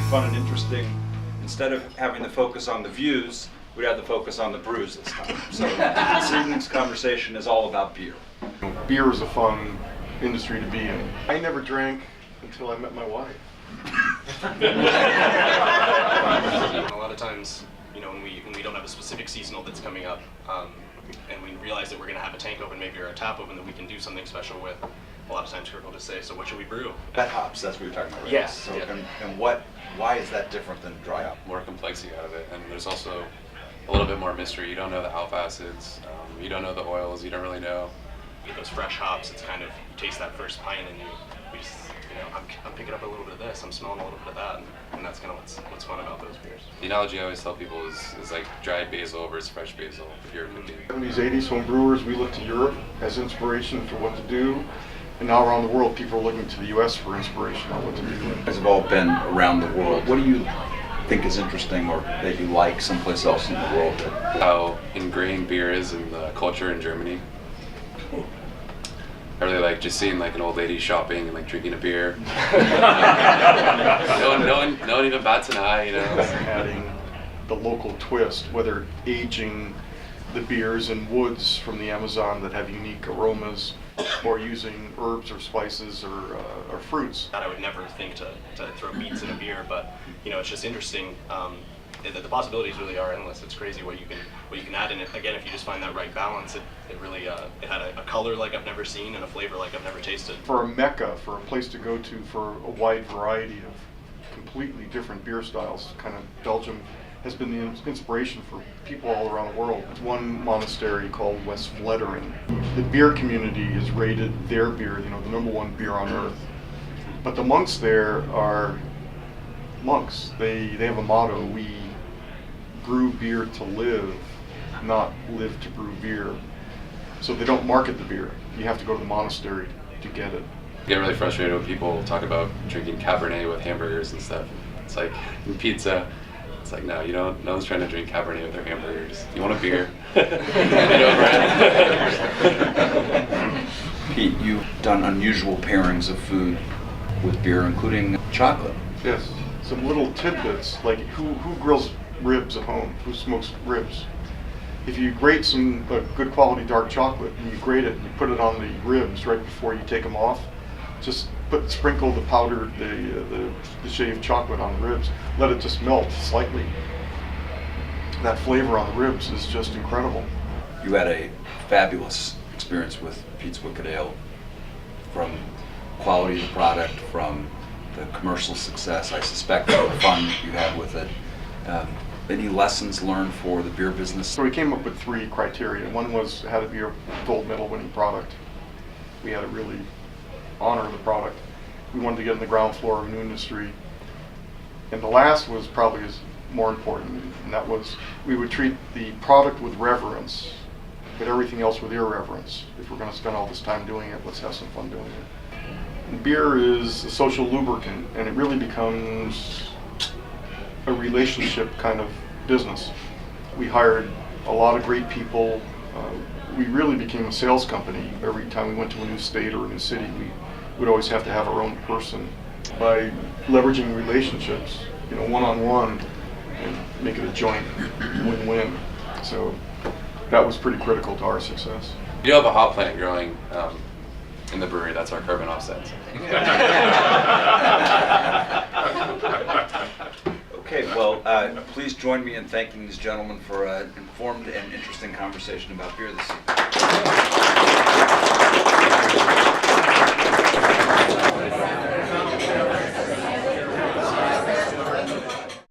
fun and interesting. Instead of having the focus on the views, we'd have the focus on the brews this time. So this evening's conversation is all about beer. Beer is a fun industry to be in. I never drank until I met my wife. A lot of times, when we don't have a specific seasonal that's coming up, and we realize that we're going to have a tank open, maybe, or a tap open that we can do something special with, a lot of times Kirk will just say, so what should we brew? Wet hops, that's what you're talking about, right? Yes. So, Yeah. and why is that different than dry hop? More complexity out of it, and there's also a little bit more mystery. You don't know the alpha acids, you don't know the oils, you don't really know. With those fresh hops, it's kind of, you taste that first pint and we just, I'm picking up a little bit of this, I'm smelling a little bit of that, and that's kind of what's fun about those beers. The analogy I always tell people is like dried basil versus fresh basil if you're cooking. 70s, 80s home brewers, we looked to Europe as inspiration for what to do. And now around the world, people are looking to the U.S. for inspiration on what to do. You guys have all been around the world. What do you think is interesting or that you like someplace else in the world? How ingrained beer is in the culture in Germany. I really like just seeing like an old lady shopping and like drinking a beer. no one even bats an eye, Adding the local twist, whether aging the beers in woods from the Amazon that have unique aromas, or using herbs or spices or fruits. I would never think to throw beets in a beer, but it's just interesting. The possibilities really are endless. It's crazy what you can add in it. Again, if you just find that right balance, it really it had a color like I've never seen and a flavor like I've never tasted. For a mecca, for a place to go to for a wide variety of completely different beer styles, kind of Belgium has been the inspiration for people all around the world. One monastery called West Vleteren. The beer community has rated their beer, the #1 beer on earth. But the monks there are monks. They have a motto: we brew beer to live, not live to brew beer. So they don't market the beer. You have to go to the monastery to get it. I get really frustrated when people talk about drinking Cabernet with hamburgers and stuff. It's like in pizza. It's like, no, no one's trying to drink Cabernet with their hamburgers. You want a beer? Get over it. Pete, you've done unusual pairings of food with beer, including chocolate. Yes, some little tidbits, like who grills ribs at home? Who smokes ribs? If you grate some good quality dark chocolate and you grate it and you put it on the ribs right before you take them off, just sprinkle the powdered, the shaved chocolate on the ribs. Let it just melt slightly. That flavor on the ribs is just incredible. You had a fabulous experience with Pete's Wicked Ale, from quality of the product, from the commercial success, I suspect, the fun you had with it. Any lessons learned for the beer business? So we came up with 3 criteria. One was it had to be a gold medal winning product. We had to really honor the product. We wanted to get in the ground floor of an industry. And the last was probably more important, and that was we would treat the product with reverence, but everything else with irreverence. If we're going to spend all this time doing it, let's have some fun doing it. And beer is a social lubricant, and it really becomes a relationship kind of business. We hired a lot of great people. We really became a sales company. Every time we went to a new state or a new city, we would always have to have our own person. By leveraging relationships, one-on-one, and make it a joint win-win. So that was pretty critical to our success. You have a hop plant growing in the brewery. That's our carbon offset. Okay, well, please join me in thanking these gentlemen for an informed and interesting conversation about beer this evening.